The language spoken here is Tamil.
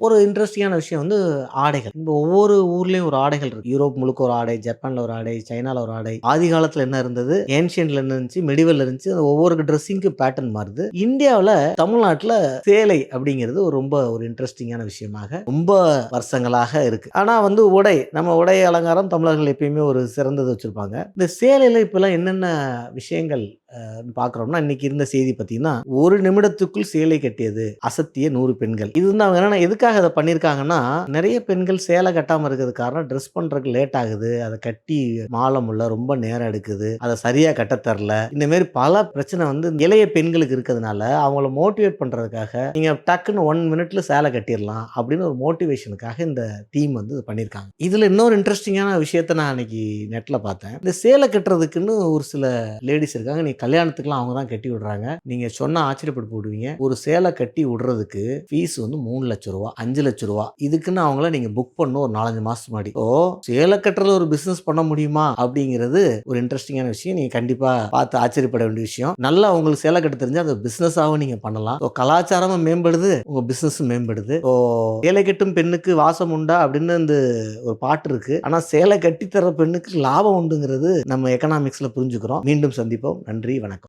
ஒரு இன்ட்ரஸ்டிங்கான விஷயம் வந்து ஆடைகள். இந்த ஒவ்வொரு ஊர்லயும் ஒரு ஆடைகள் இருக்கு. யூரோப் முழுக்க ஒரு ஆடை, ஜப்பான்ல ஒரு ஆடை, சைனால ஒரு ஆடை. ஆதி காலத்துல என்ன இருந்தது? ஏன்ஷியன்ட்ல என்ன இருந்துச்சு? மெடிவல்ல இருந்துச்சு. ஒவ்வொரு ட்ரெஸ்ஸிங்க்கு பேட்டர்ன் மாறுது. இந்தியாவுல தமிழ்நாட்டுல சேலை அப்படிங்கிறது ரொம்ப ஒரு இன்ட்ரஸ்டிங்கான விஷயமாக ரொம்ப வருஷங்களாக இருக்கு. ஆனா வந்து நம்ம உடை அலங்காரம் தமிழர்கள் எப்பயுமே ஒரு சிறந்தது வச்சிருப்பாங்க. இந்த சேலையில இப்பல்லாம் என்னென்ன விஷயங்கள் பார்க்குறோம்னா, இன்னைக்கு இருந்த செய்தி பார்த்தீங்கன்னா, 1 நிமிடத்துக்குள் சேலை கட்டியது, அசத்திய 100 பெண்கள். இது வந்து அவங்க என்னன்னா எதுக்காக அத பண்ணியிருக்காங்கன்னா, நெறைய பெண்கள் சேலை கட்டாம இருக்கிறதுக்கு காரணம் ட்ரெஸ் பண்றதுக்கு லேட் ஆகுது. அத கட்டி மாலை முடியல, ரொம்ப நேரம் எடுக்குது. அத சரியா கட்டத் தெர்ல. இந்த மாரி பல பிரச்சனை வந்து இளைய பெண்களுக்கு இருக்கிறதுனால, அவங்கள மோட்டிவேட் பண்றதுக்காக, நீங்க டக்குன்னு 1 மினிட்ல சேலை கட்டிறலாம் அப்படின்னு ஒரு மோட்டிவேஷனுக்காக இந்த டீம் வந்து இத பண்ணியிருக்காங்க. இதுல இன்னொரு இன்ட்ரஸ்டிங்கான விஷயத்த நான் அன்னைக்கு நெட்ல பார்த்தேன். இந்த சேலை கட்டுறதுக்குன்னு ஒரு சில லேடீஸ் இருக்காங்க. நீங்க கல்யாணத்துக்குலாம் அவங்க தான் கட்டி விடுறாங்க. நீங்க சொன்னா ஆச்சரியப்பட்டு போடுவீங்க. ஒரு சேலை கட்டி விடுறதுக்கு ஃபீஸ் வந்து ரூ. 3,00,000 ரூ. 5,00,000 இதுக்குன்னு அவங்கள நீங்க புக் பண்ணணும் ஒரு 4, 5 மாசத்துக்கு முன்னாடி. சேலை கட்டுறதுல ஒரு பிசினஸ் பண்ண முடியுமா? அப்படிங்கிறது ஒரு இன்ட்ரஸ்டிங்கான விஷயம். நீங்க கண்டிப்பா பார்த்து ஆச்சரியப்பட வேண்டிய விஷயம். நல்லா உங்களுக்கு சேலை கட்ட தெரிஞ்சா அத பிசினஸாவும் நீங்க பண்ணலாம். கலாச்சாரமும் மேம்படுது, உங்க பிசினஸும் மேம்படுது. சேலை கட்டும் பெண்ணுக்கு வாசம் உண்டா அப்படின்னு ஒரு பாட்டு இருக்கு. ஆனா சேலை கட்டி தர பெண்ணுக்கு லாபம் உண்டுங்கிறது நம்ம எக்கனாமிக்ஸ்ல புரிஞ்சுக்கிறோம். மீண்டும் சந்திப்போம். நன்றி, வணக்கம்.